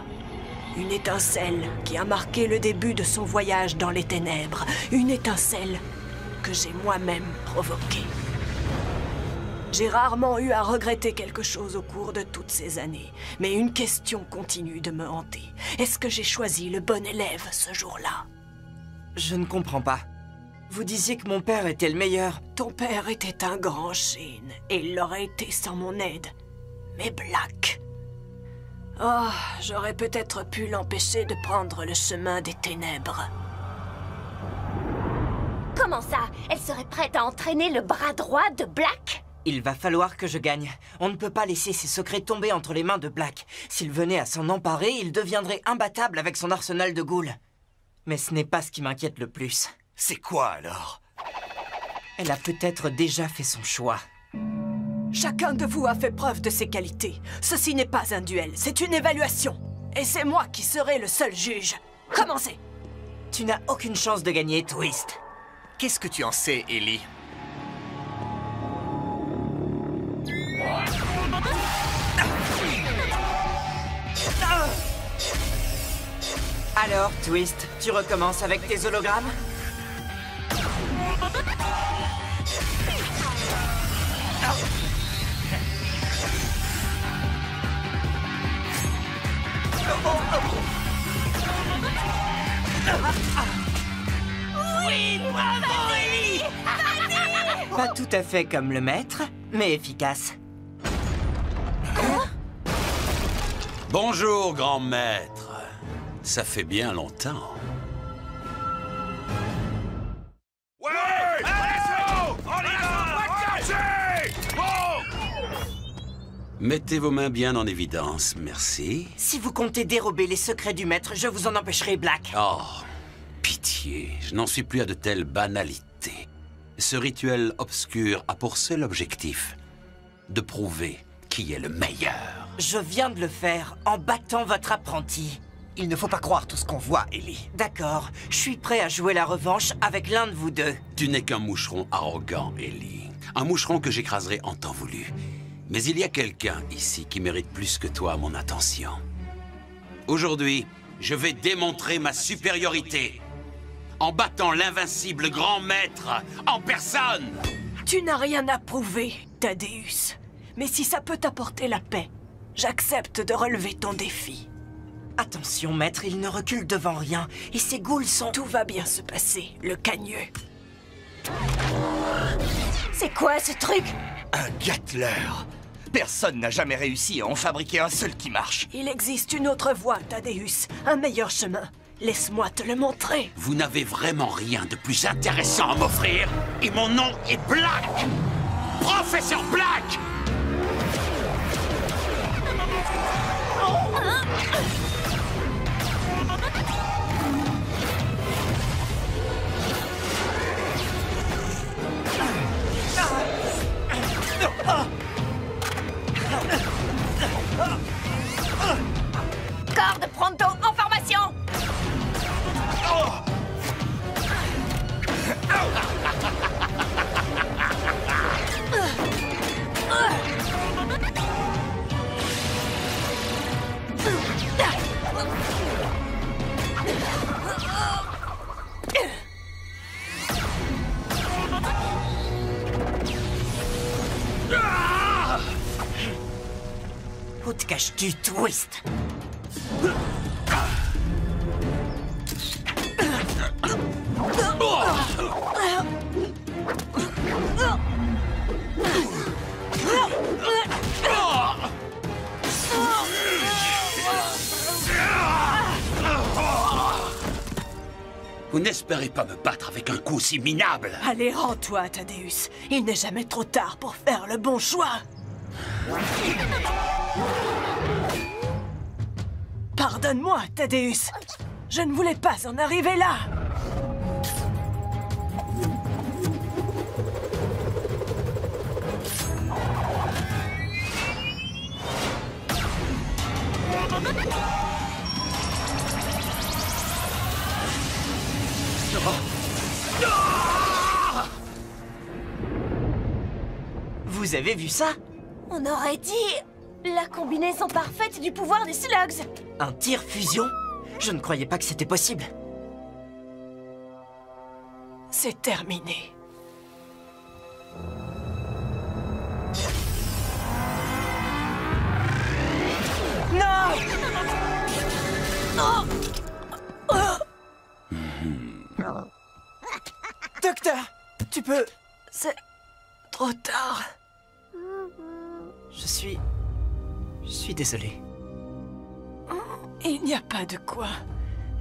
Une étincelle qui a marqué le début de son voyage dans les ténèbres. Une étincelle que j'ai moi-même provoquée. J'ai rarement eu à regretter quelque chose au cours de toutes ces années. Mais une question continue de me hanter. Est-ce que j'ai choisi le bon élève ce jour-là? Je ne comprends pas. Vous disiez que mon père était le meilleur. Ton père était un grand Shane, et il l'aurait été sans mon aide. Mais Black... Oh, j'aurais peut-être pu l'empêcher de prendre le chemin des ténèbres. Comment ça? Elle serait prête à entraîner le bras droit de Black? Il va falloir que je gagne. On ne peut pas laisser ses secrets tomber entre les mains de Black. S'il venait à s'en emparer, il deviendrait imbattable avec son arsenal de ghouls. Mais ce n'est pas ce qui m'inquiète le plus. C'est quoi alors? Elle a peut-être déjà fait son choix. Chacun de vous a fait preuve de ses qualités. Ceci n'est pas un duel, c'est une évaluation. Et c'est moi qui serai le seul juge. Commencez! Tu n'as aucune chance de gagner, Twist. Qu'est-ce que tu en sais, Ellie? Alors, Twist, tu recommences avec tes hologrammes? Pas tout à fait comme le maître, mais efficace. Bonjour, grand maître. Ça fait bien longtemps. Mettez vos mains bien en évidence, merci. Si vous comptez dérober les secrets du maître, je vous en empêcherai, Black. Oh, pitié, je n'en suis plus à de telles banalités. Ce rituel obscur a pour seul objectif de prouver qui est le meilleur. Je viens de le faire en battant votre apprenti. Il ne faut pas croire tout ce qu'on voit, Ellie. D'accord, je suis prêt à jouer la revanche avec l'un de vous deux. Tu n'es qu'un moucheron arrogant, Ellie. Un moucheron que j'écraserai en temps voulu. Mais il y a quelqu'un ici qui mérite plus que toi mon attention. Aujourd'hui, je vais démontrer ma supériorité en battant l'invincible grand maître en personne. Tu n'as rien à prouver, Thaddeus. Mais si ça peut t'apporter la paix, j'accepte de relever ton défi. Attention, maître, il ne recule devant rien, et ses ghouls sont... Tout va bien se passer, le cagneux. C'est quoi ce truc? Un Gatler. Personne n'a jamais réussi à en fabriquer un seul qui marche. Il existe une autre voie, Thaddeus. Un meilleur chemin. Laisse-moi te le montrer. Vous n'avez vraiment rien de plus intéressant à m'offrir. Et mon nom est Black. Professeur Black. Corde Pronto en formation. Où te caches-tu, Twist? Vous n'espérez pas me battre avec un coup si minable. Allez, rends-toi, Thaddeus. Il n'est jamais trop tard pour faire le bon choix. Pardonne-moi, Thaddeus. Je ne voulais pas en arriver là. Vous avez vu ça? On aurait dit la combinaison parfaite du pouvoir des slugs. Un tir fusion? Je ne croyais pas que c'était possible. C'est terminé. Non! Docteur, tu peux... C'est trop tard. Je suis désolé. Il n'y a pas de quoi.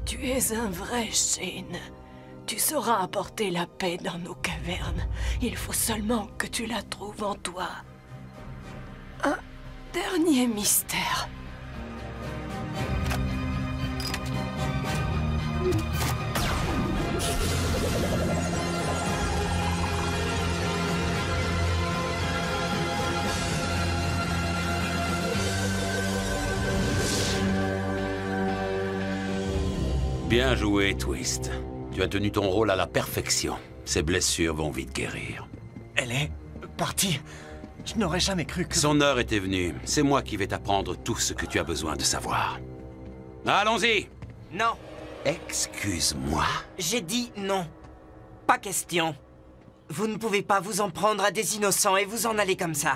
Tu es un vrai Shane. Tu sauras apporter la paix dans nos cavernes. Il faut seulement que tu la trouves en toi. Un dernier mystère. Bien joué, Twist. Tu as tenu ton rôle à la perfection. Ces blessures vont vite guérir. Elle est partie. Je n'aurais jamais cru que... Son heure était venue. C'est moi qui vais t'apprendre tout ce que tu as besoin de savoir. Allons-y! Non. Excuse-moi. J'ai dit non. Pas question. Vous ne pouvez pas vous en prendre à des innocents et vous en aller comme ça.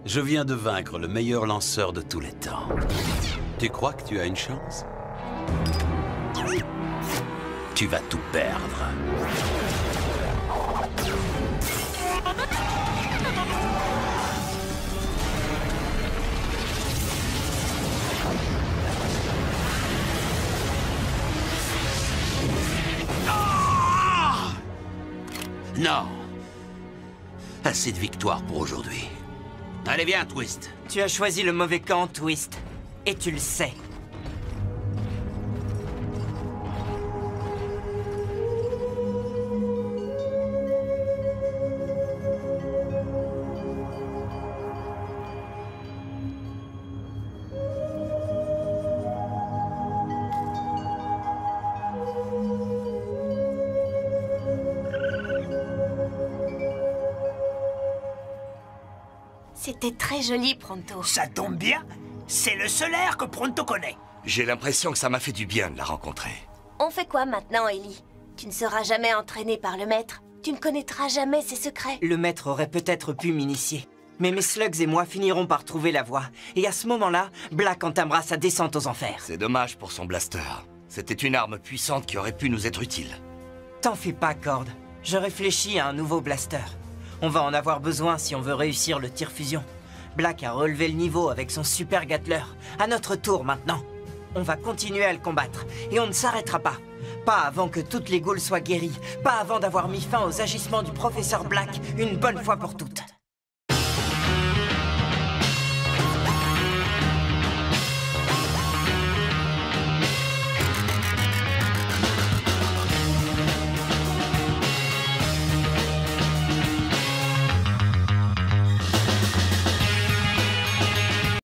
Je viens de vaincre le meilleur lanceur de tous les temps. Tu crois que tu as une chance? Tu vas tout perdre. Non. Assez de victoires pour aujourd'hui. Allez, viens, Twist. Tu as choisi le mauvais camp, Twist. Et tu le sais. C'était très joli, Pronto. Ça tombe bien. C'est le seul air que Pronto connaît. J'ai l'impression que ça m'a fait du bien de la rencontrer. On fait quoi maintenant, Ellie? Tu ne seras jamais entraîné par le maître. Tu ne connaîtras jamais ses secrets. Le maître aurait peut-être pu m'initier. Mais mes slugs et moi finirons par trouver la voie. Et à ce moment-là, Black entamera sa descente aux enfers. C'est dommage pour son blaster. C'était une arme puissante qui aurait pu nous être utile. T'en fais pas, Cord. Je réfléchis à un nouveau blaster. On va en avoir besoin si on veut réussir le tir fusion. Black a relevé le niveau avec son super Gatler. À notre tour maintenant. On va continuer à le combattre. Et on ne s'arrêtera pas. Pas avant que toutes les ghouls soient guéries. Pas avant d'avoir mis fin aux agissements du professeur Black une bonne fois pour toutes.